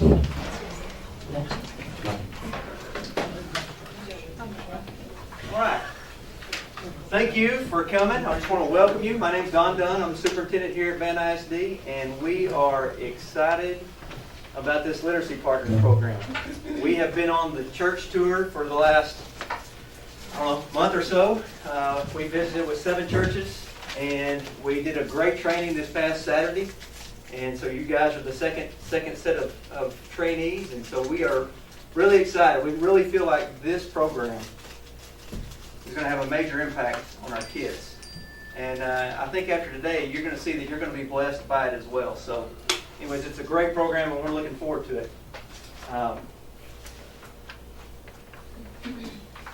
All right. Thank you for coming. I just want to welcome you. My name's Don Dunn. I'm the superintendent here at Van ISD, and we are excited about this Literacy Partners program. We have been on the church tour for the last month or so. We visited with 7 churches, and we did a great training this past Saturday. And so you guys are the second set of trainees, and so we are really excited. We really feel like this program is going to have a major impact on our kids. And I think after today, you're going to see that you're going to be blessed by it as well. So anyways, it's a great program, and we're looking forward to it. A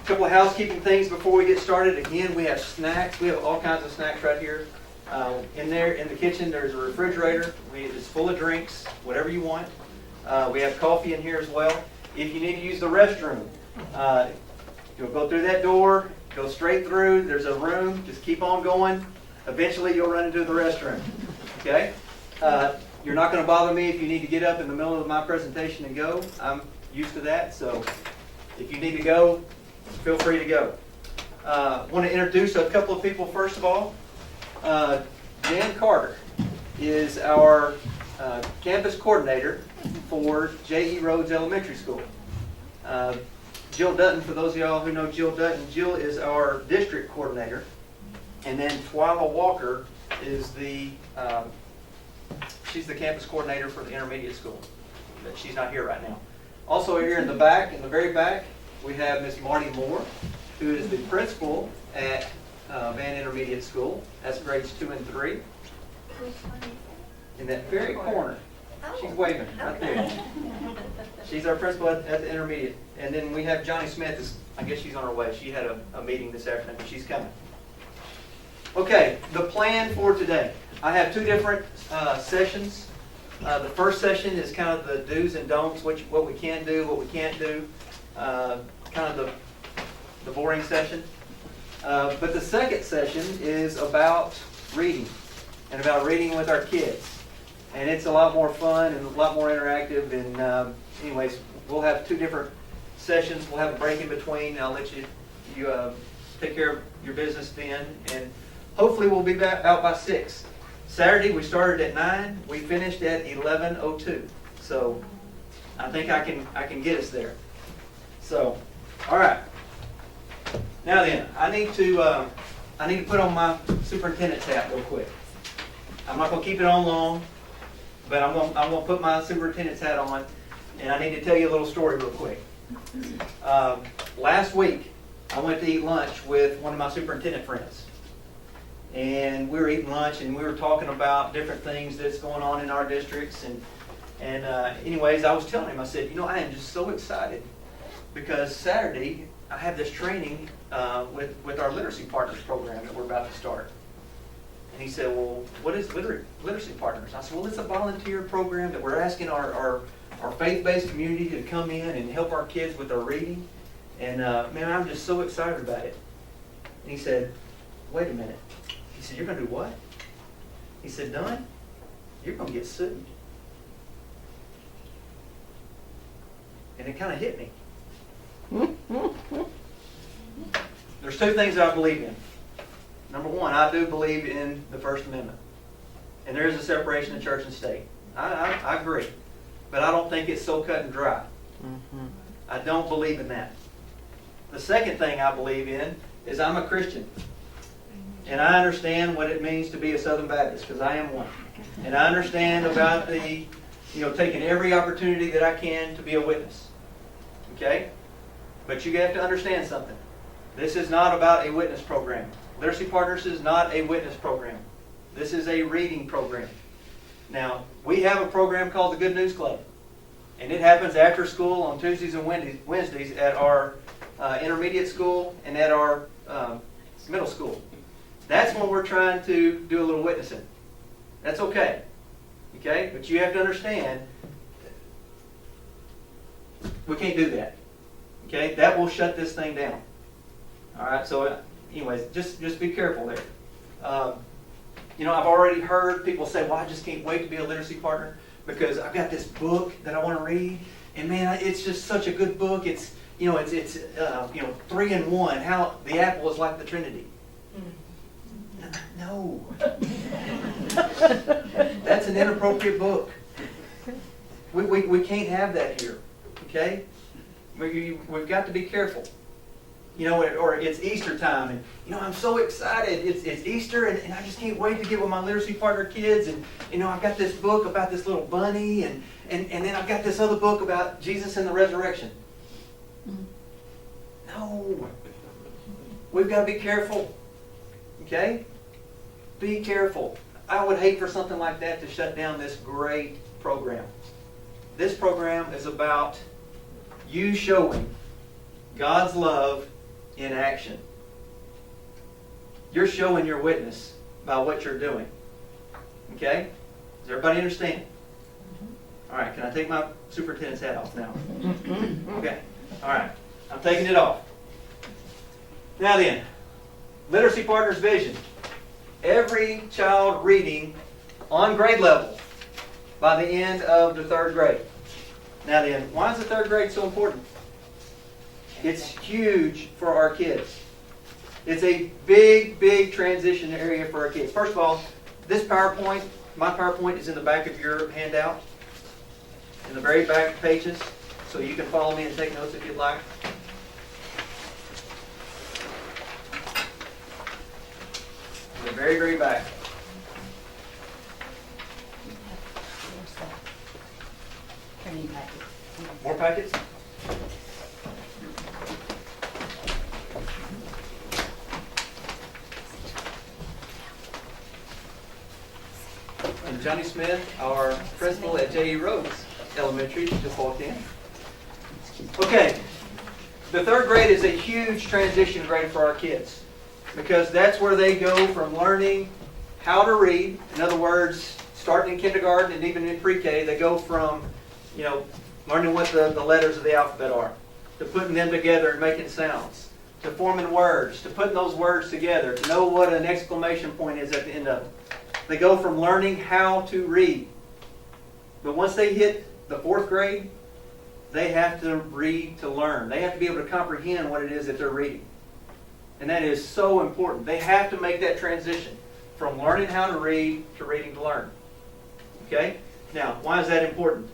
couple of housekeeping things before we get started. Again, we have snacks. We have all kinds of snacks right here. In the kitchen, there's a refrigerator. It's full of drinks, whatever you want. We have coffee in here as well. If you need to use the restroom, you'll go through that door, go straight through. There's a room. Just keep on going. Eventually, you'll run into the restroom. Okay? You're not going to bother me if you need to get up in the middle of my presentation and go. I'm used to that, so if you need to go, feel free to go. I want to introduce a couple of people first of all. Jan Carter is our campus coordinator for J.E. Rhodes Elementary School. Jill Dutton, for those of y'all who know Jill Dutton, Jill is our district coordinator. And then Twyla Walker is she's the campus coordinator for the intermediate school. But she's not here right now. Also here in the back, in the very back, we have Miss Marty Moore, who is the principal at Van Intermediate School. That's grades 2 and 3. In that very corner. She's waving right there. She's our principal at the intermediate. And then we have Johnny Smith. I guess she's on her way. She had a meeting this afternoon, but she's coming. Okay, the plan for today. I have 2 different sessions. The first session is kind of the do's and don'ts, what we can do, what we can't do. Kind of the boring session. But the second session is about reading, and about reading with our kids. And it's a lot more fun and a lot more interactive. And anyways, we'll have 2 different sessions. We'll have a break in between. I'll let you take care of your business then. And hopefully we'll be out by 6. Saturday we started at 9. We finished at 11:02. So I think I can get us there. So, all right. Now then, I need to put on my superintendent's hat real quick. I'm not going to keep it on long, but I'm going to put my superintendent's hat on, and I need to tell you a little story real quick. Last week, I went to eat lunch with one of my superintendent friends, and we were eating lunch, and we were talking about different things that's going on in our districts, and anyways, I was telling him, I said, I am just so excited because Saturday I have this training with our Literacy Partners program that we're about to start. And he said, well, what is Literacy Partners? I said, well, it's a volunteer program that we're asking our faith-based community to come in and help our kids with their reading. And man, I'm just so excited about it. And he said, wait a minute. He said, you're going to do what? He said, Dunn, you're going to get sued. And it kind of hit me. There's 2 things that I believe in. Number 1, I do believe in the First Amendment. And there is a separation of church and state. I agree. But I don't think it's so cut and dry. I don't believe in that. The second thing I believe in is I'm a Christian. And I understand what it means to be a Southern Baptist, because I am one. And I understand about the, taking every opportunity that I can to be a witness. Okay? But you have to understand something. This is not about a witness program. Literacy Partners is not a witness program. This is a reading program. Now, we have a program called the Good News Club. And it happens after school on Tuesdays and Wednesdays at our intermediate school and at our middle school. That's when we're trying to do a little witnessing. That's okay. Okay? But you have to understand, we can't do that. Okay? That will shut this thing down. All right? So, anyways, just be careful there. I've already heard people say, well, I just can't wait to be a literacy partner. because I've got this book that I want to read, and man, it's just such a good book. It's 3 in 1. How the apple is like the Trinity. No. That's an inappropriate book. We can't have that here. Okay? We've got to be careful. Or it's Easter time, and I'm so excited. It's Easter, and I just can't wait to get with my literacy partner kids. And I've got this book about this little bunny, and then I've got this other book about Jesus and the resurrection. No. We've got to be careful. Okay? Be careful. I would hate for something like that to shut down this great program. This program is about you showing God's love in action. You're showing your witness by what you're doing. Okay? Does everybody understand? All right, can I take my superintendent's hat off now? Okay. All right. I'm taking it off. Now then, Literacy Partners Vision. Every child reading on grade level by the end of the 3rd grade. Now then, why is the 3rd grade so important? It's huge for our kids. It's a big, big transition area for our kids. First of all, this PowerPoint, my PowerPoint is in the back of your handout, in the very back pages, so you can follow me and take notes if you'd like. In the very, very back. More packets? And Johnny Smith, our principal at J.E. Rhodes Elementary, just walked in. Okay, the 3rd grade is a huge transition grade for our kids because that's where they go from learning how to read. In other words, starting in kindergarten and even in pre-K, they go from, learning what the letters of the alphabet are, to putting them together and making sounds, to forming words, to putting those words together, to know what an exclamation point is at the end of it. They go from learning how to read. But once they hit the 4th grade, they have to read to learn. They have to be able to comprehend what it is that they're reading. And that is so important. They have to make that transition from learning how to read to reading to learn. Okay? Now, why is that important?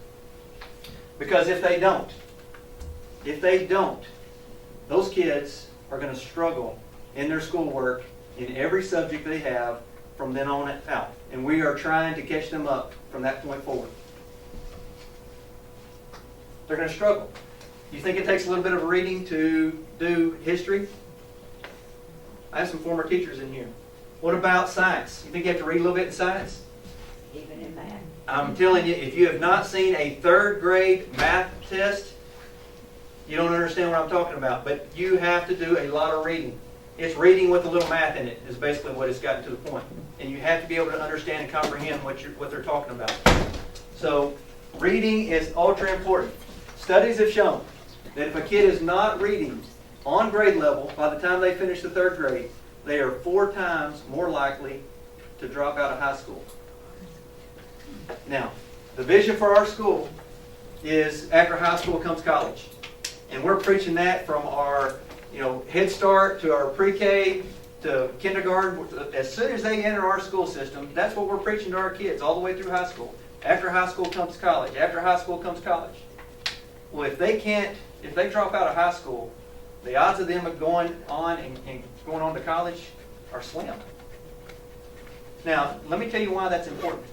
Because if they don't, those kids are going to struggle in their schoolwork in every subject they have from then on out. And we are trying to catch them up from that point forward. They're going to struggle. You think it takes a little bit of reading to do history? I have some former teachers in here. What about science? You think you have to read a little bit in science? Even in math. I'm telling you, if you have not seen a 3rd grade math test, you don't understand what I'm talking about. But you have to do a lot of reading. It's reading with a little math in it is basically what it's gotten to the point. And you have to be able to understand and comprehend what they're talking about. So reading is ultra important. Studies have shown that if a kid is not reading on grade level by the time they finish the 3rd grade, they are 4 times more likely to drop out of high school. Now, the vision for our school is after high school comes college. And we're preaching that from our Head Start to our pre-K to kindergarten. As soon as they enter our school system, that's what we're preaching to our kids all the way through high school. After high school comes college. After high school comes college. Well, if they drop out of high school, the odds of them going on and going on to college are slim. Now, let me tell you why that's important.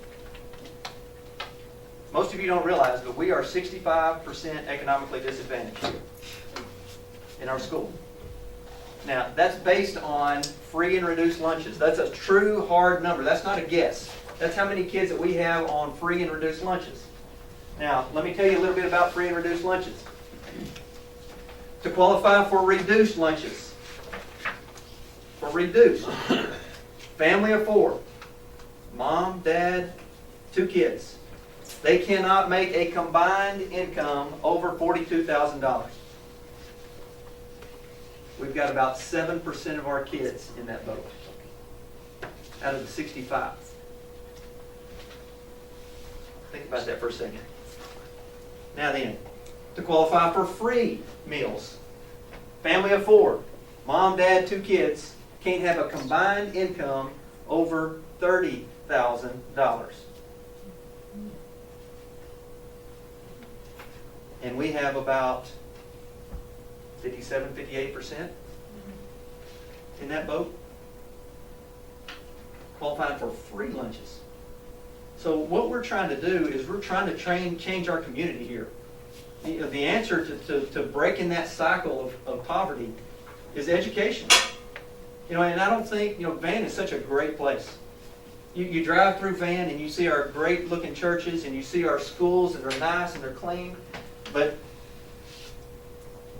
Most of you don't realize, but we are 65% economically disadvantaged in our school. Now, that's based on free and reduced lunches. That's a true hard number. That's not a guess. That's how many kids that we have on free and reduced lunches. Now, let me tell you a little bit about free and reduced lunches. To qualify for reduced lunches, family of 4, mom, dad, 2 kids, they cannot make a combined income over $42,000. We've got about 7% of our kids in that boat out of the 65. Think about that for a second. Now then, to qualify for free meals, family of 4, mom, dad, 2 kids, can't have a combined income over $30,000. And we have about 57, 58% in that boat qualifying for free lunches. So what we're trying to do is we're trying to change our community here. The answer to breaking that cycle of poverty is education. And I don't think, Van is such a great place. You drive through Van and you see our great looking churches and you see our schools and they're nice and they're clean. But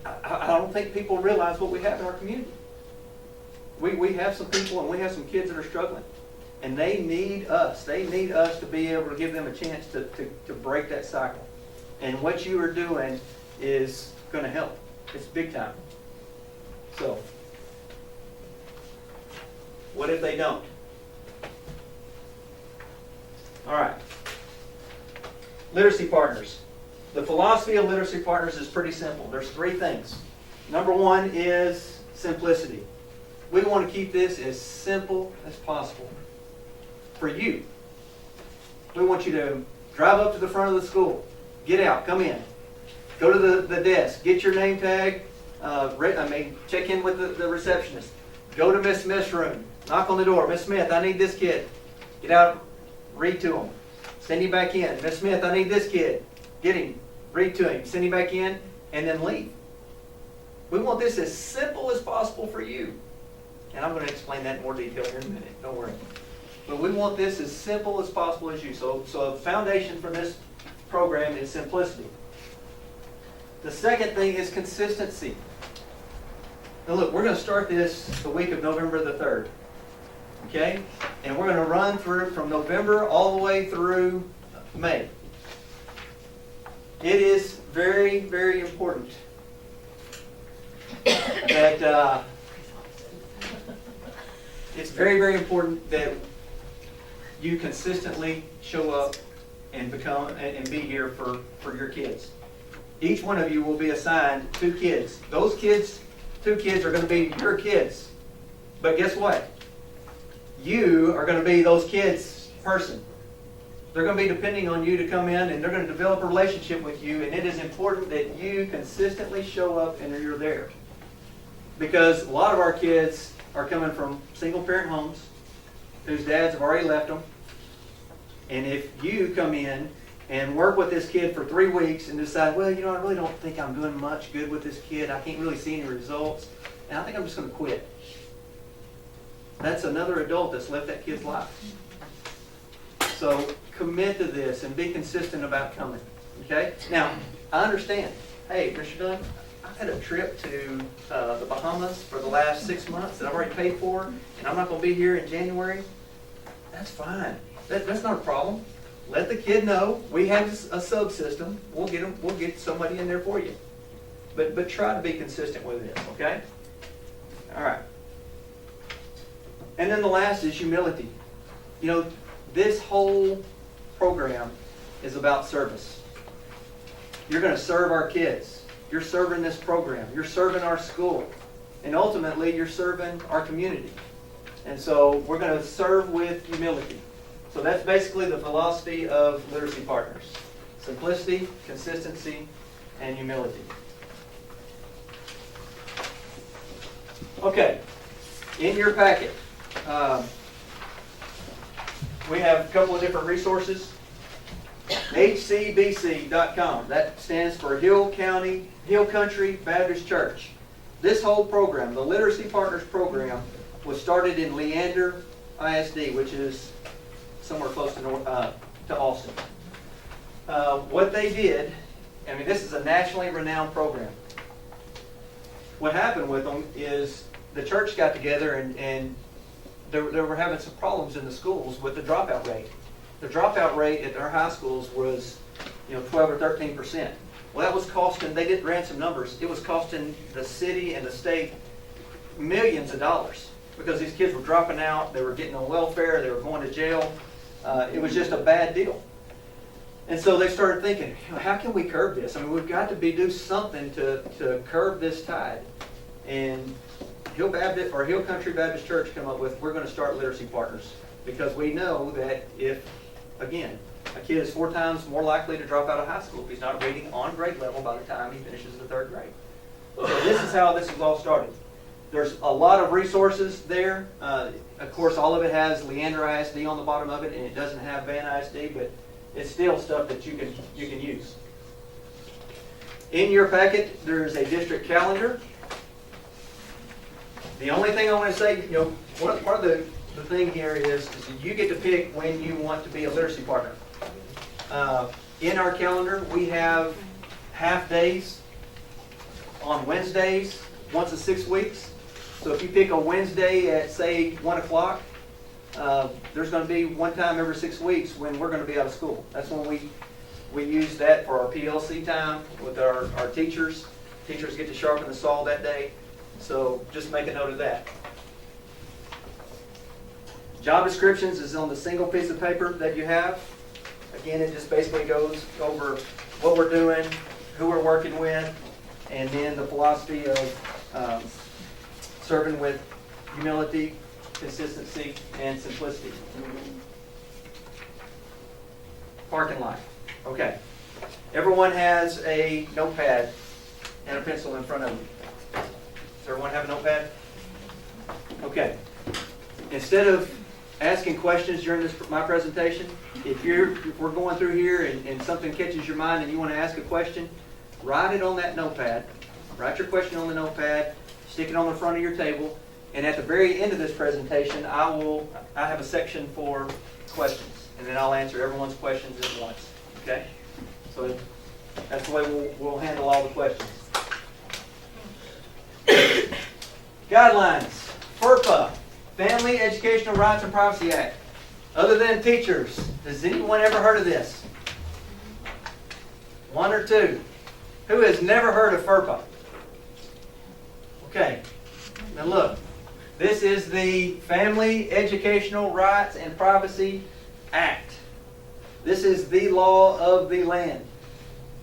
I don't think people realize what we have in our community. We have some people and we have some kids that are struggling. And they need us. They need us to be able to give them a chance to break that cycle. And what you are doing is going to help. It's big time. So, what if they don't? All right. Literacy partners. The philosophy of Literacy Partners is pretty simple. There's 3 things. Number 1 is simplicity. We want to keep this as simple as possible for you. We want you to drive up to the front of the school, get out, come in, go to the desk, get your name tag, check in with the receptionist, go to Miss Smith's room, knock on the door, Miss Smith, I need this kid. Get out, read to him, send him back in. Miss Smith, I need this kid. Get him, read to him, send him back in, and then leave. We want this as simple as possible for you. And I'm going to explain that in more detail here in a minute, don't worry. But we want this as simple as possible as you. So the foundation for this program is simplicity. The second thing is consistency. Now look, we're going to start this the week of November the 3rd. Okay? And we're going to run through from November all the way through May. It is very, very important that it's very, very important that you consistently show up and be here for your kids. Each one of you will be assigned 2 kids. Those 2 kids are going to be your kids. But guess what? You are going to be those kids' person. They're going to be depending on you to come in and they're going to develop a relationship with you, and it is important that you consistently show up and you're there. Because a lot of our kids are coming from single parent homes whose dads have already left them. And if you come in and work with this kid for 3 weeks and decide, well, I really don't think I'm doing much good with this kid. I can't really see any results. And I think I'm just going to quit. That's another adult that's left that kid's life. So commit to this and be consistent about coming. Okay? Now, I understand. Hey, Mr. Dunn, I had a trip to the Bahamas for the last 6 months that I've already paid for, and I'm not going to be here in January. That's fine. That's not a problem. Let the kid know we have a subsystem. We'll get somebody in there for you. But try to be consistent with this, okay? All right. And then the last is humility. This whole program is about service. You're going to serve our kids. You're serving this program. You're serving our school. And ultimately, you're serving our community. And so we're going to serve with humility. So that's basically the philosophy of Literacy Partners. Simplicity, consistency, and humility. Okay. In your packet, we have a couple of different resources. HCBC.com. That stands for Hill Country Baptist Church. This whole program, the Literacy Partners program, was started in Leander ISD, which is somewhere close to Austin. What they did, this is a nationally renowned program. What happened with them is the church got together and they were having some problems in the schools with the dropout rate. The dropout rate at their high schools was 12 or 13%. Well, that was costing, they ran some numbers, it was costing the city and the state millions of dollars because these kids were dropping out, they were getting on welfare, they were going to jail. It was just a bad deal. And so they started thinking, how can we curb this? I mean, we've got to do something to curb this tide. And Hill Country Baptist Church come up with, we're going to start literacy partners. Because we know that if, again, a kid is 4 times more likely to drop out of high school if he's not reading on grade level by the time he finishes the 3rd grade. So this is how this is all started. There's a lot of resources there. Of course, all of it has Leander ISD on the bottom of it, and it doesn't have Van ISD, but it's still stuff that you can use. In your packet, there's a district calendar. The only thing I want to say, part of the thing here is you get to pick when you want to be a literacy partner. In our calendar, we have half days on Wednesdays, once a 6 weeks. So if you pick a Wednesday at, say, 1 o'clock, there's going to be one time every 6 weeks when we're going to be out of school. That's when we use that for our PLC time with our teachers. Teachers get to sharpen the saw that day. So just make a note of that. Job descriptions is on the single piece of paper that you have. Again, it just basically goes over what we're doing, who we're working with, and then the philosophy of serving with humility, consistency, and simplicity. Parking lot. Okay. Everyone has a notepad and a pencil in front of them. Does everyone have a notepad? Okay. Instead of asking questions during my presentation, if we're going through here and something catches your mind and you want to ask a question, write it on that notepad. Write your question on the notepad, stick it on the front of your table, and at the very end of this presentation, I have a section for questions, and then I'll answer everyone's questions at once. Okay? So that's the way we'll handle all the questions. Guidelines. Ferpa, Family Educational Rights and Privacy Act. Other than teachers, has anyone ever heard of this? 1 or 2. Who has never heard of Ferpa? Okay. Now look, this is the Family Educational Rights and Privacy Act. This is the law of the land.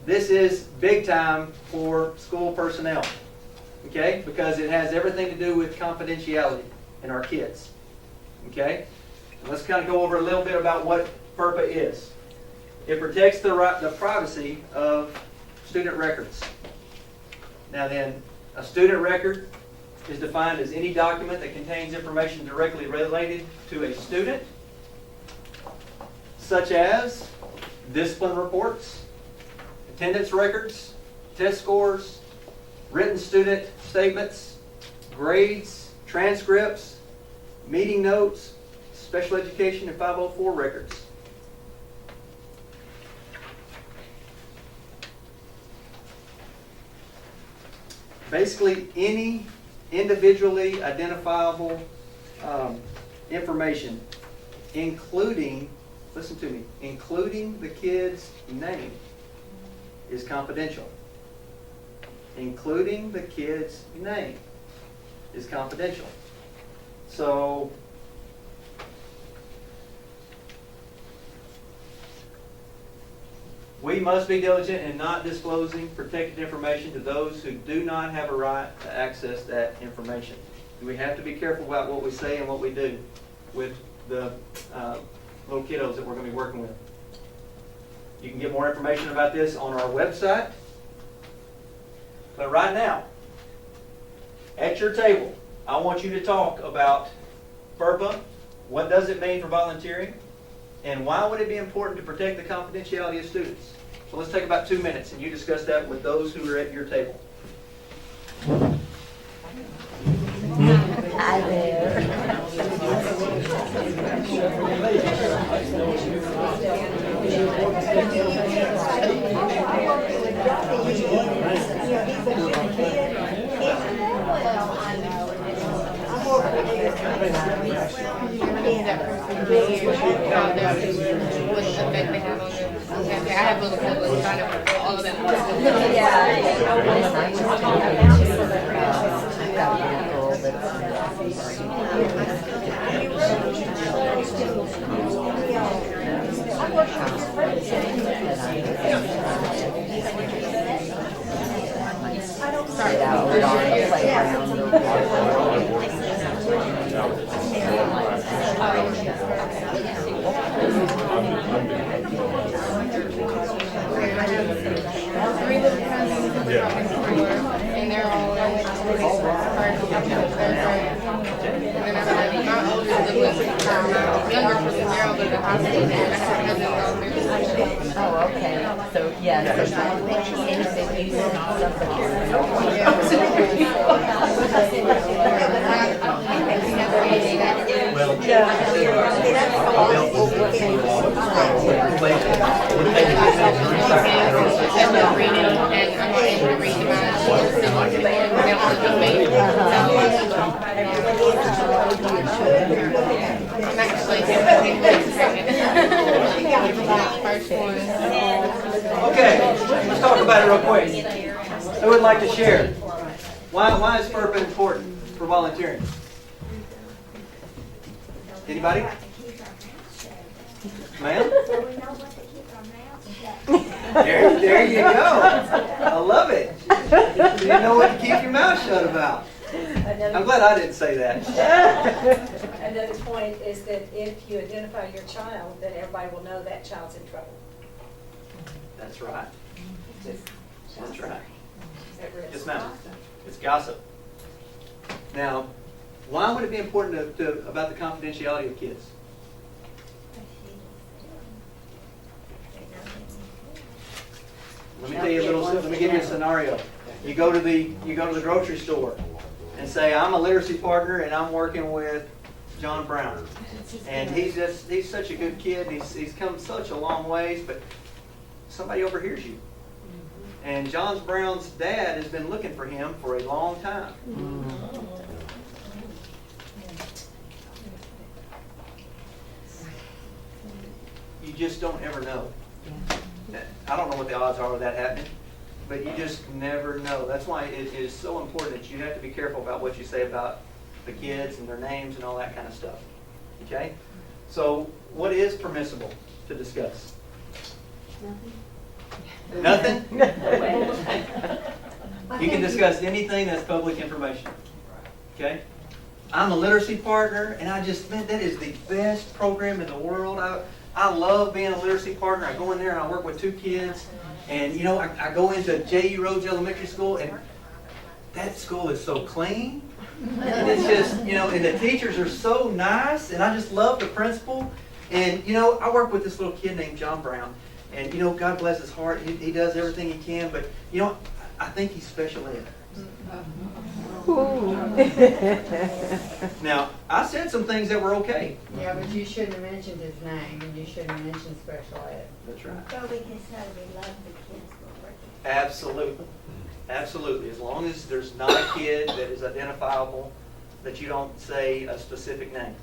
This is big time for school personnel. Okay? Because it has everything to do with confidentiality in our kids. Okay? Let's kind of go over a little bit about what Ferpa is. It protects the privacy of student records. Now then, a student record is defined as any document that contains information directly related to a student, such as discipline reports, attendance records, test scores, written student statements, grades, transcripts, meeting notes, special education, and 504 records. Basically, any individually identifiable information, including, listen to me, including the kid's name, is confidential. Including the kid's name is confidential. So, we must be diligent in not disclosing protected information to those who do not have a right to access that information. We have to be careful about what we say and what we do with the little kiddos that we're going to be working with. You can get more information about this on our website. But right now, at your table, I want you to talk about Ferpa, what does it mean for volunteering, and why would it be important to protect the confidentiality of students? So let's take about 2 minutes and you discuss that with those who are at your table. Hi there. I have little siblings, kind of all of them. Three little cousins and they're all in first, second, third grade. And then I have my older siblings, my younger siblings, they're all go to high school. And I have cousins all middle school. Oh, okay. So, yeah, so anything you Okay, let's talk about it real quick. Who would like to share? Why is Ferpa important for volunteering? Anybody? Ma'am? There you go. I love it. You know what to keep your mouth shut about. I'm glad I didn't say that. Another point is that if you identify your child, then everybody will know that child's in trouble. That's right. That's right. At risk. Yes, ma'am. It's gossip. Now, why would it be important about the confidentiality of kids? Let me tell you a little. Let me give you a scenario. You go to the grocery store and say, "I'm a literacy partner and I'm working with John Brown, and he's such a good kid. He's come such a long ways, but somebody overhears you." And John Brown's dad has been looking for him for a long time. You just don't ever know. I don't know what the odds are of that happening, but you just never know. That's why it is so important that you have to be careful about what you say about the kids and their names and all that kind of stuff. Okay? So, what is permissible to discuss? Nothing? You can discuss anything that's public information. Okay? I'm a literacy partner, and I just think that is the best program in the world. I love being a literacy partner. I go in there and I work with 2 kids. And, you know, I go into J.E. Rhodes Elementary School, and that school is so clean. And it's just, you know, and the teachers are so nice, and I just love the principal. And, you know, I work with this little kid named John Brown. And, you know, God bless his heart. He does everything he can. But, you know, I think he's special ed. Now, I said some things that were okay. Yeah, but you shouldn't have mentioned his name, and you shouldn't have mentioned special ed. That's right. So we can say we love the kids we're working. Absolutely. Absolutely. As long as there's not a kid that is identifiable, that you don't say a specific name.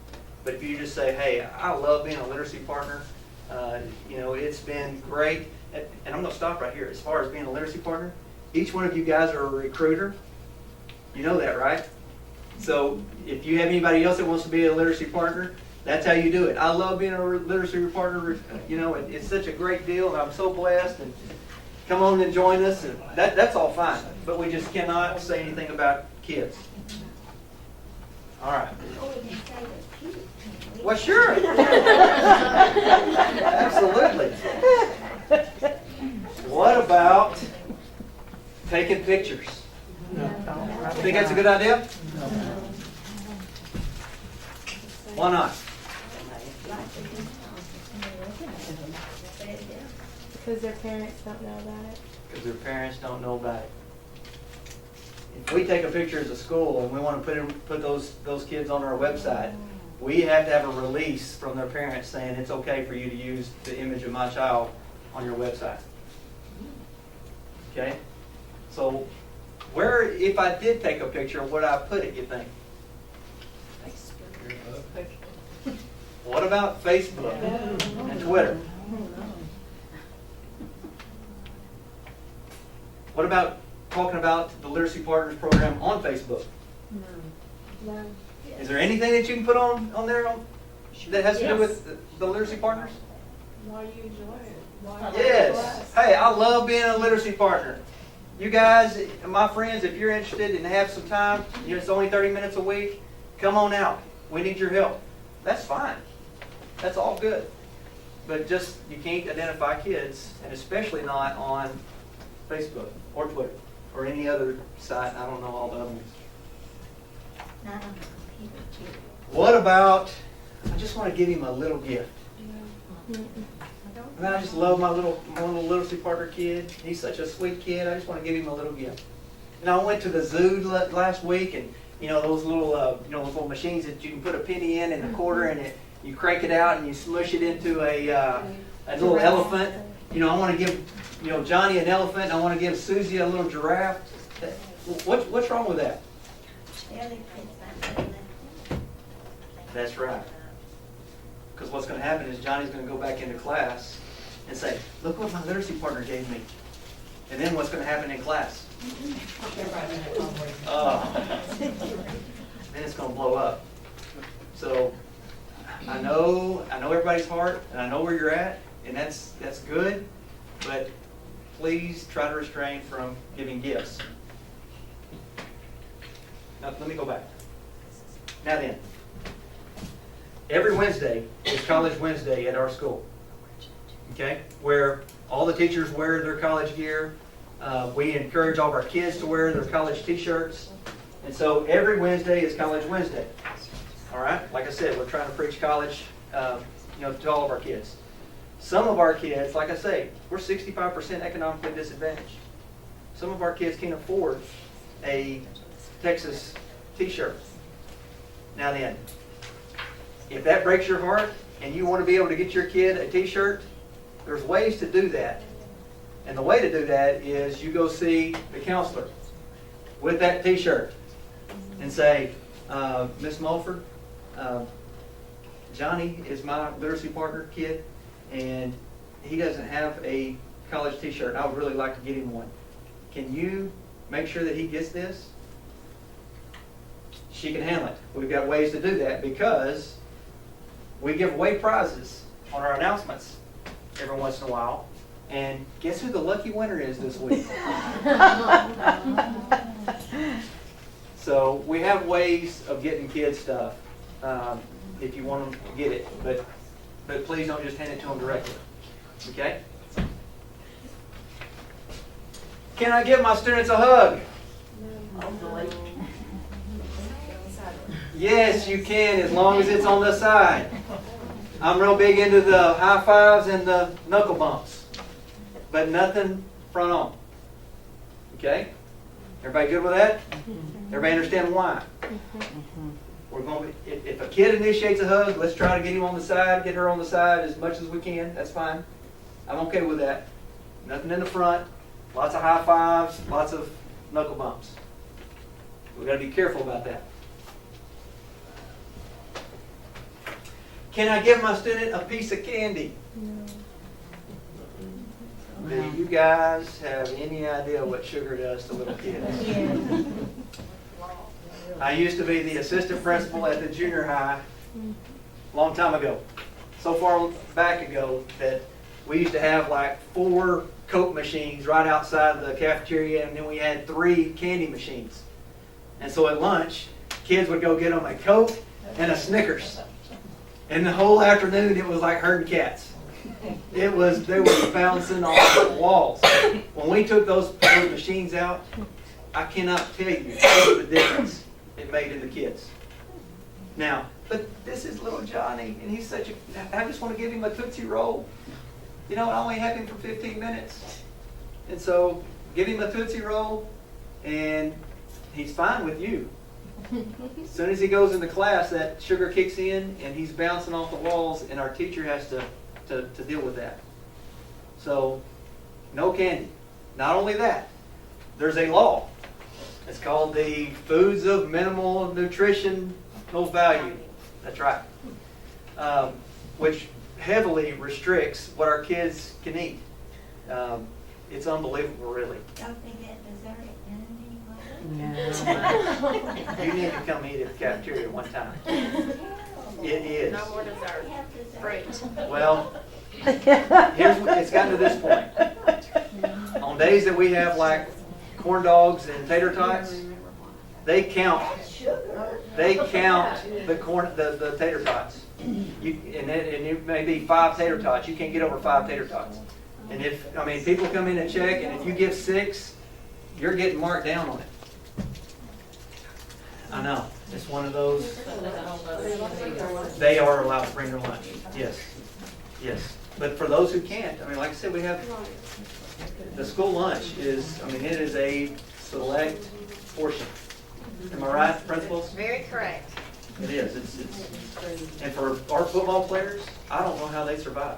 But if you just say, hey, I love being a literacy partner, you know, it's been great. And I'm going to stop right here. As far as being a literacy partner, each one of you guys are a recruiter. You know that, right? So if you have anybody else that wants to be a literacy partner, that's how you do it. I love being a literacy partner. You know, it's such a great deal, and I'm so blessed. And come on and join us. And that's all fine. But we just cannot say anything about kids. All right. Or we can say they're cute. Well, sure. Absolutely. What about taking pictures? Think that's a good idea? Why not? Because their parents don't know about it. Because their parents don't know about it. If we take a picture as a school and we want to put those kids on our website, we have to have a release from their parents saying it's okay for you to use the image of my child on your website. Okay? So, where, if I did take a picture, where would I put it, you think? What about Facebook and Twitter? What about talking about the Literacy Partners program on Facebook? No. Is there anything that you can put on there that has to do with the Literacy Partners? Why do you enjoy it? Yes. Hey, I love being a literacy partner. You guys, my friends, if you're interested and have some time, it's only 30 minutes a week, come on out. We need your help. That's fine. That's all good. But just, you can't identify kids, and especially not on Facebook or Twitter or any other site. I don't know all the other ones. Not on the computer too. What about, I just want to give him a little gift. And I just love my little literacy partner kid. He's such a sweet kid. I just want to give him a little gift. And I went to the zoo last week, and those little those little machines that you can put a penny in and a quarter, and you crank it out and you smush it into a little elephant. I want to give Johnny an elephant, and I want to give Susie a little giraffe. What's wrong with that? Barely fits under the- That's right. Because what's going to happen is Johnny's going to go back into class and say, look what my literacy partner gave me. And then what's going to happen in class? Then it's going to blow up. So I know everybody's heart, and I know where you're at, and that's good, but please try to restrain from giving gifts. Now, let me go back. Now then, every Wednesday is College Wednesday at our school, okay? Where all the teachers wear their college gear. We encourage all of our kids to wear their college t-shirts. And so every Wednesday is College Wednesday. All right? Like I said, we're trying to preach college to all of our kids. Some of our kids, like I say, we're 65% economically disadvantaged. Some of our kids can't afford a Texas t-shirt. Now then, if that breaks your heart and you want to be able to get your kid a t-shirt, there's ways to do that. And the way to do that is you go see the counselor with that t-shirt and say, Miss Mulford, Johnny is my literacy partner kid, and he doesn't have a college t-shirt. I would really like to get him one. Can you make sure that he gets this? She can handle it. We've got ways to do that because we give away prizes on our announcements every once in a while. And guess who the lucky winner is this week? So we have ways of getting kids stuff if you want them to get it. But please don't just hand it to them directly. Okay? Can I give my students a hug? Yes, you can, as long as it's on the side. I'm real big into the high fives and the knuckle bumps, but nothing front on. Okay? Everybody good with that? Everybody understand why? We're going to, if a kid initiates a hug, let's try to get him on the side, get her on the side as much as we can. That's fine. I'm okay with that. Nothing in the front. Lots of high fives, lots of knuckle bumps. We've got to be careful about that. Can I give my student a piece of candy? Do you guys have any idea what sugar does to little kids? I used to be the assistant principal at the junior high a long time ago. So far back ago that we used to have like 4 Coke machines right outside the cafeteria, and then we had 3 candy machines. And so at lunch, kids would go get them a Coke and a Snickers. And the whole afternoon, it was like herding cats. They were bouncing off the walls. When we took those machines out, I cannot tell you the difference it made in the kids. Now, but this is little Johnny, and he's such a, I just want to give him a Tootsie Roll. I only have him for 15 minutes. And so, give him a Tootsie Roll, and he's fine with you. As soon as he goes into class, that sugar kicks in, and he's bouncing off the walls, and our teacher has to deal with that. So, no candy. Not only that, there's a law. It's called the Foods of Minimal Nutritional Value. That's right. Which heavily restricts what our kids can eat. It's unbelievable, really. Don't they get dessert at noon anymore? No. You need to come eat at the cafeteria one time. It is. No more dessert. We have dessert. Fruit. Well, It's gotten to this point. On days that we have like corn dogs and tater tots, they count the tater tots. And it may be 5 tater tots. You can't get over 5 tater tots. And people come in and check, and if you give 6, you're getting marked down on it. I know. It's one of those. They are allowed to bring their lunch. Yes. Yes. But for those who can't, like I said, we have the school lunch is, it is a select portion. Am I right, principals? Very correct. It is. And for our football players, I don't know how they survive.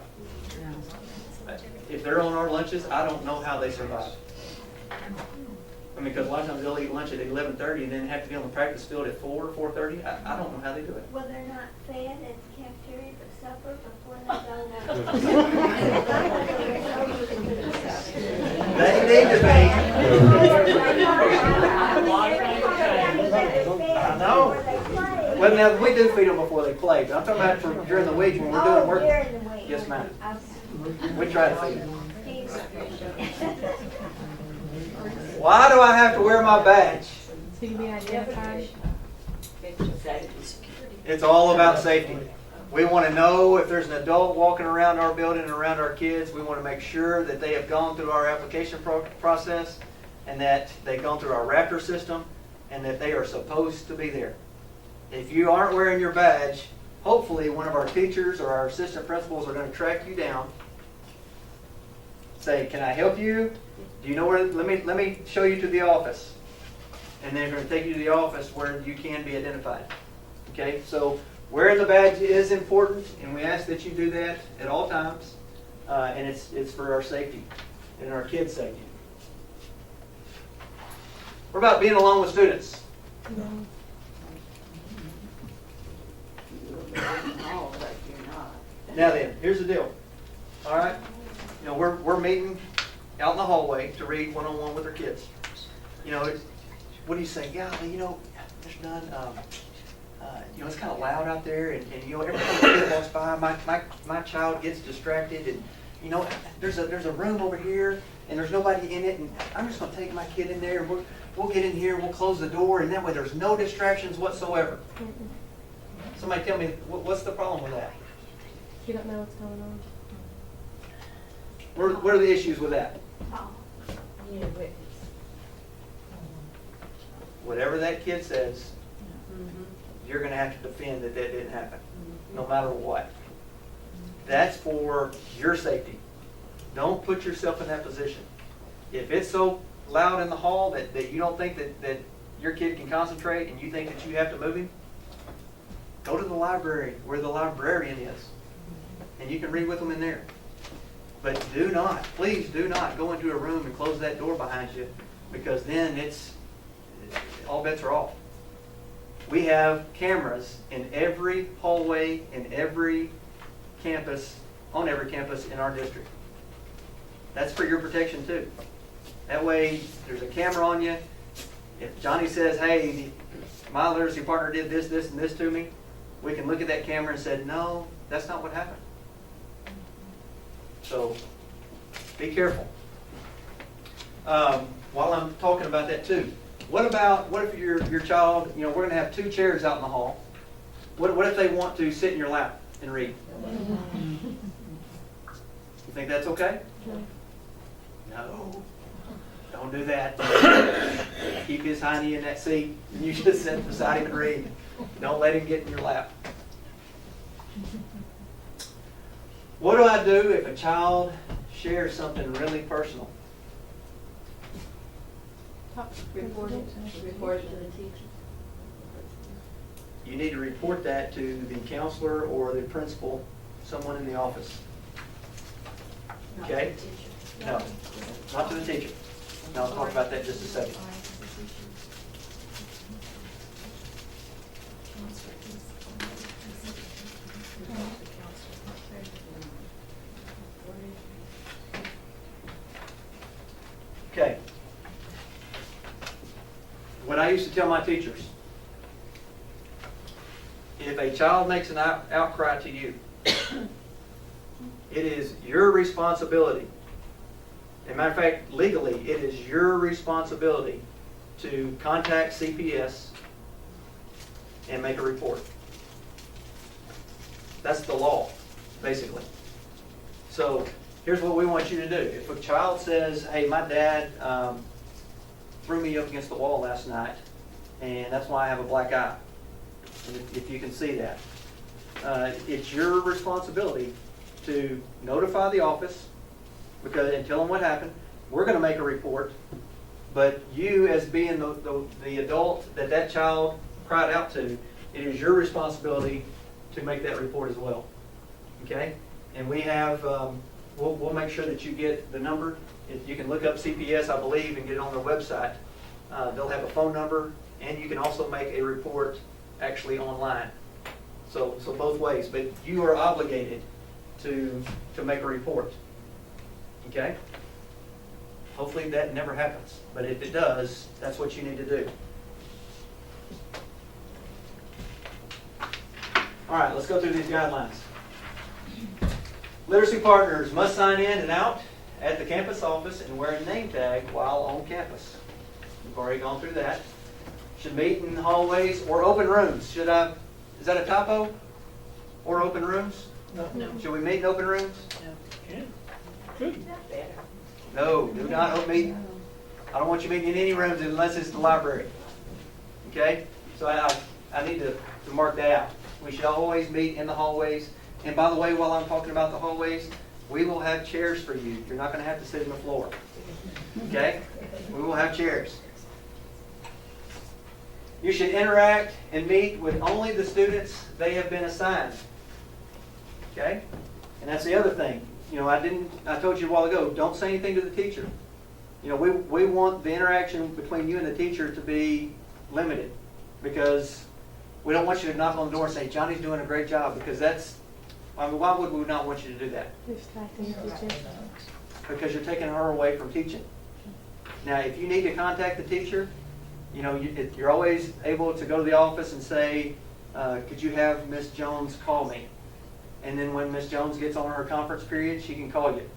If they're on our lunches, I don't know how they survive. Because a lot of times they'll eat lunch at 11:30 and then have to be on the practice field at 4, 4:30. I don't know how they do it. Well, they're not fed at the cafeteria for supper before they go They need to be. I know. Well, now we do feed them before they play, but I'm talking about for during the week when we're doing work. Yes, ma'am. We try to feed them. Why do I have to wear my badge? So you be identified. It's all about safety. We want to know if there's an adult walking around our building and around our kids. We want to make sure that they have gone through our application process and that they've gone through our Raptor system and that they are supposed to be there. If you aren't wearing your badge, hopefully one of our teachers or our assistant principals are going to track you down. Say, can I help you? Do you know where? Let me show you to the office. And they're going to take you to the office where you can be identified. Okay, so wearing the badge is important, and we ask that you do that at all times. And it's for our safety and our kids' safety. What about being alone with students? Now then, here's the deal. All right, we're meeting out in the hallway to read one-on-one with our kids. What do you say? Yeah, there's none. It's kind of loud out there, and every time a kid walks by, my child gets distracted, and there's a room over here, and there's nobody in it, and I'm just going to take my kid in there, and we'll get in here, and we'll close the door, and that way there's no distractions whatsoever. Somebody tell me, what's the problem with that? You don't know what's going on. What are the issues with that? Whatever that kid says, you're going to have to defend that didn't happen, no matter what. That's for your safety. Don't put yourself in that position. If it's so loud in the hall that you don't think that your kid can concentrate and you think that you have to move him, go to the library where the librarian is, and you can read with them in there. But please do not go into a room and close that door behind you, because then all bets are off. We have cameras in every hallway, in every campus, on every campus in our district. That's for your protection too. That way, there's a camera on you. If Johnny says, hey, my literacy partner did this, this, and this to me, we can look at that camera and say, no, that's not what happened. So, be careful. While I'm talking about that too, what if your child, we're going to have 2 chairs out in the hall. What if they want to sit in your lap and read? You think that's okay? No. Don't do that. Keep his hiney in that seat, and you just sit beside him and read. Don't let him get in your lap. What do I do if a child shares something really personal? Report it. Report it to the teacher. You need to report that to the counselor or the principal, someone in the office. Okay? No, not to the teacher. No, I'll talk about that in just a second. Okay. What I used to tell my teachers, if a child makes an outcry to you, It is your responsibility. As a matter of fact, legally, it is your responsibility to contact CPS and make a report. That's the law, basically. So here's what we want you to do. If a child says, hey, my dad threw me up against the wall last night, and that's why I have a black eye, and if you can see that, it's your responsibility to notify the office and tell them what happened. We're going to make a report, but you, as being the adult that child cried out to, it is your responsibility to make that report as well. Okay? And we have, we'll make sure that you get the number. If you can look up CPS, I believe, and get it on their website. They'll have a phone number, and you can also make a report actually online. So both ways, but you are obligated to make a report. Okay? Hopefully that never happens, but if it does, that's what you need to do. All right, let's go through these guidelines. Literacy partners must sign in and out at the campus office and wear a name tag while on campus. We've already gone through that. Should meet in hallways or open rooms. Is that a typo? Or open rooms? No. Should we meet in open rooms? Yeah. Good. No, do not meet. I don't want you meeting in any rooms unless it's the library. Okay? So I need to mark that out. We should always meet in the hallways. And by the way, while I'm talking about the hallways, we will have chairs for you. You're not going to have to sit on the floor. Okay? We will have chairs. You should interact and meet with only the students they have been assigned. Okay? And that's the other thing. I told you a while ago, don't say anything to the teacher. We want the interaction between you and the teacher to be limited, because we don't want you to knock on the door and say, Johnny's doing a great job, because why would we not want you to do that? Because you're taking her away from teaching. Now, if you need to contact the teacher, you're always able to go to the office and say, could you have Miss Jones call me? And then when Miss Jones gets on her conference period, she can call you.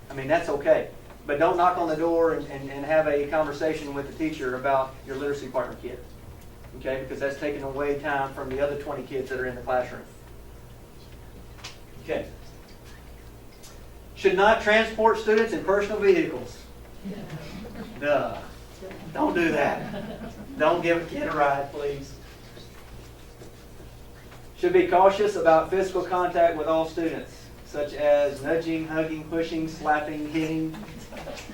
I mean, that's okay. But don't knock on the door and have a conversation with the teacher about your literacy partner kid. Okay? Because that's taking away time from the other 20 kids that are in the classroom. Okay. Should not transport students in personal vehicles. Duh. Don't do that. Don't give a kid a ride, please. Should be cautious about physical contact with all students, such as nudging, hugging, pushing, slapping, hitting.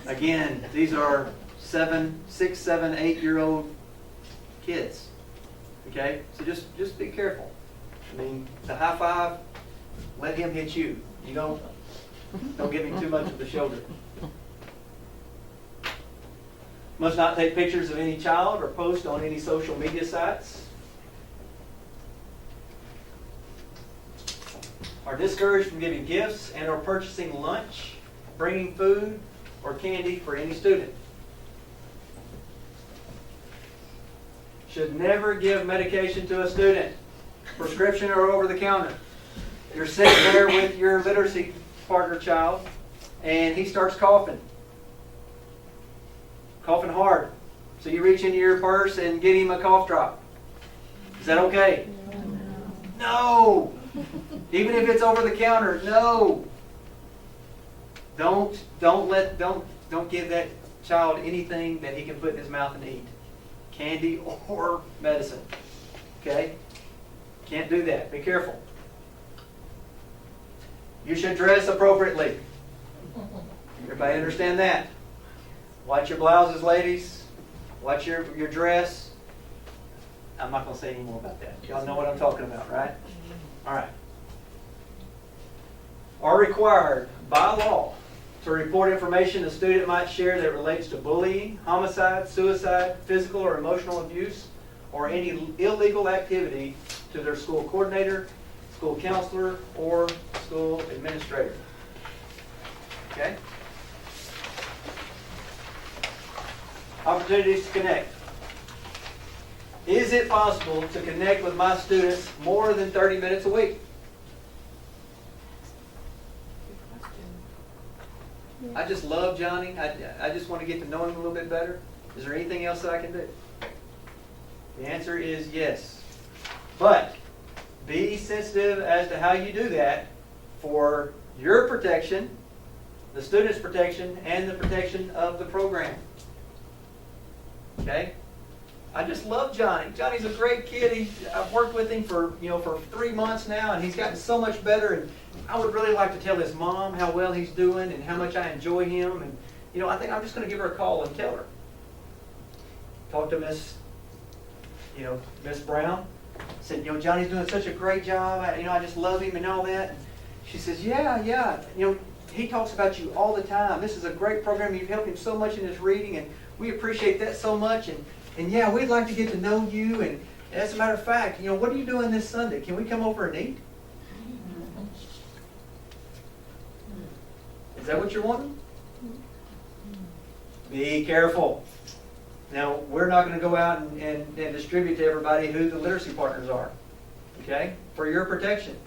Again, these are 6, 7, 8-year-old kids. Okay? So just be careful. I mean, the high five, let him hit you. You don't give him too much of the shoulder. Must not take pictures of any child or post on any social media sites. Are discouraged from giving gifts and or purchasing lunch, bringing food or candy for any student. Should never give medication to a student, prescription or over the counter. You're sitting there with your literacy partner child and he starts coughing hard. So you reach into your purse and get him a cough drop. Is that okay? No. Even if it's over the counter, no. Don't give that child anything that he can put in his mouth and eat. Candy or medicine. Okay? Can't do that. Be careful. You should dress appropriately. Everybody understand that? Watch your blouses, ladies. Watch your dress. I'm not going to say any more about that. Y'all know what I'm talking about, right? All right. Are required by law to report information a student might share that relates to bullying, homicide, suicide, physical or emotional abuse, or any illegal activity to their school coordinator, school counselor, or school administrator. Okay? Opportunities to connect. Is it possible to connect with my students more than 30 minutes a week? I just love Johnny. I just want to get to know him a little bit better. Is there anything else that I can do? The answer is yes. But be sensitive as to how you do that for your protection, the student's protection, and the protection of the program. Okay? I just love Johnny. Johnny's a great kid. I've worked with him for 3 months now, and he's gotten so much better. And I would really like to tell his mom how well he's doing and how much I enjoy him. And I think I'm just going to give her a call and tell her. Talk to Miss Brown. Said, Johnny's doing such a great job. I just love him and all that. She says, yeah. He talks about you all the time. This is a great program. You've helped him so much in his reading, and we appreciate that so much. And yeah, we'd like to get to know you. And as a matter of fact, what are you doing this Sunday? Can we come over and eat? Is that what you're wanting? Be careful. Now, we're not going to go out and distribute to everybody who the literacy partners are, okay, for your protection.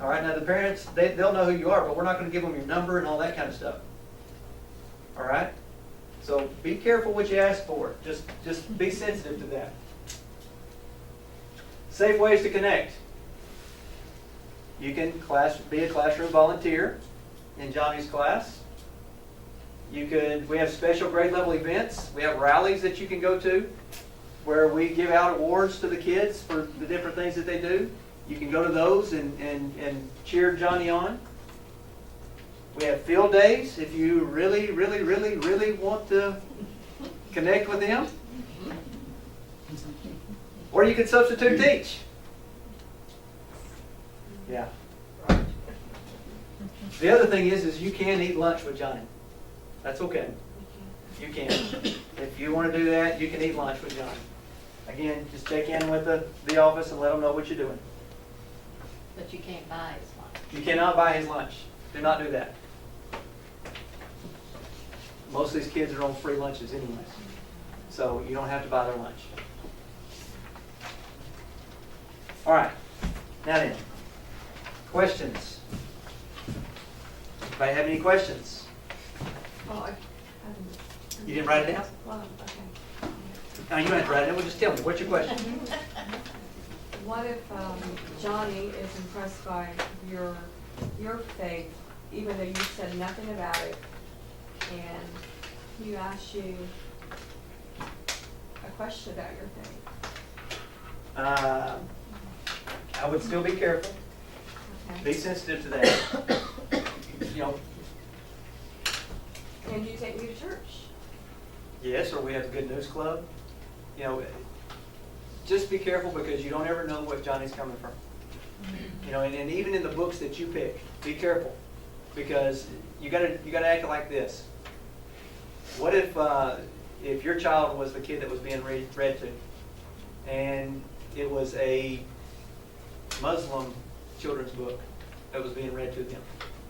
All right, now the parents, they'll know who you are, but we're not going to give them your number and all that kind of stuff. All right? So be careful what you ask for. Just be sensitive to that. Safe ways to connect. You can be a classroom volunteer in Johnny's class. We have special grade level events. We have rallies that you can go to where we give out awards to the kids for the different things that they do. You can go to those and cheer Johnny on. We have field days if you really, really, really, really want to connect with him. Or you can substitute teach. Yeah. The other thing is you can eat lunch with Johnny. That's okay. You can. If you want to do that, you can eat lunch with Johnny. Again, just check in with the office and let them know what you're doing. But you can't buy his lunch. You cannot buy his lunch. Do not do that. Most of these kids are on free lunches anyways. So you don't have to buy their lunch. All right. Now then, questions. Anybody have any questions? You didn't write it down? No, you don't have to write it down. Well, just tell me. What's your question? What if Johnny is impressed by your faith, even though you said nothing about it, and he asks you a question about your faith? I would still be careful. Okay. Be sensitive to that. And you take me to church? Yes, or we have a good news club. Just be careful because you don't ever know what Johnny's coming from. And even in the books that you pick, be careful because you gotta act like this. What if your child was the kid that was being read to, and it was a Muslim children's book that was being read to them?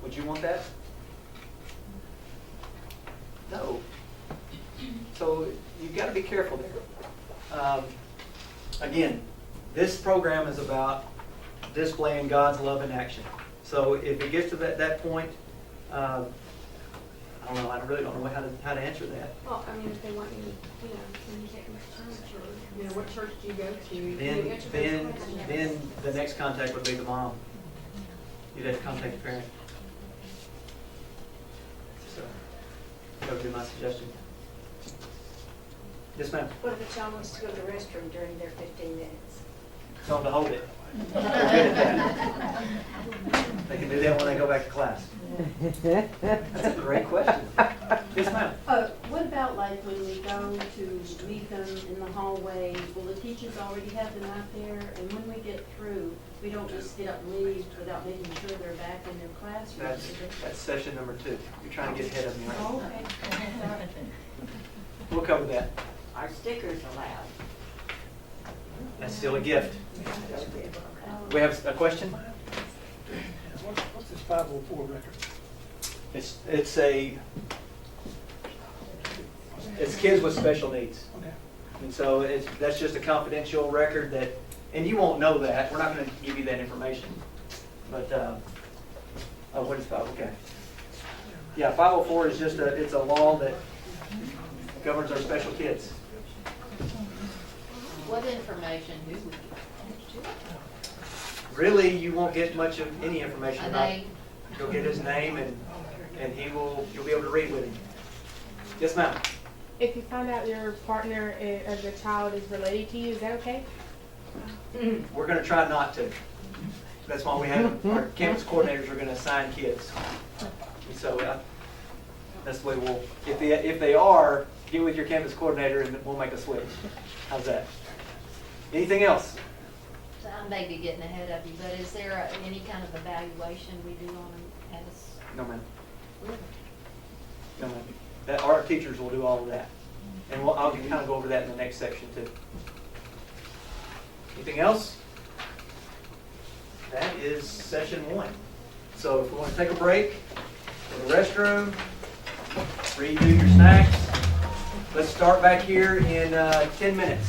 Would you want that? No. So you've got to be careful there. Again, this program is about displaying God's love in action. So if it gets to that point, I don't know. I really don't know how to answer that. Well, I mean, if they want you to, can you take them to church, or what church do you go to? You answer those questions. Then the next contact would be the mom. You'd have to contact the parent. So that would be my suggestion. Yes, ma'am. What if a child wants to go to the restroom during their 15 minutes? Tell them to hold it. They're good at that. They can do that when they go back to class. That's a great question. Yes, ma'am. What about like when we go to meet them in the hallway, will the teachers already have them out there? And when we get through, we don't just get up and leave without making sure they're back in their classrooms? That's session number 2. You're trying to get ahead of me, right? Oh, okay. We'll cover that. Are stickers allowed? That's still a gift. We have a question? What's this 504 record? It's kids with special needs. Okay. And so that's just a confidential record and you won't know that. We're not going to give you that information. But, what is 5? Okay. Yeah, 504 is just it's a law that governs our special kids. What information do we get? Really, you won't get much of any information A about. name? You'll get his name and you'll be able to read with him. Yes, ma'am. If you find out your partner or the child is related to you, is that okay? We're going to try not to. That's why we have our campus coordinators are going to assign kids. So that's the way we'll. If they are, get with your campus coordinator and we'll make a switch. How's that? Anything else? So I may be getting ahead of you, but is there any kind of evaluation we do on them as? No, ma'am. No, ma'am. Our teachers will do all of that, and I'll kind of go over that in the next section too. Anything else? That is session 1. So if we want to take a break, go to the restroom, redo your snacks. Let's start back here in 10 minutes.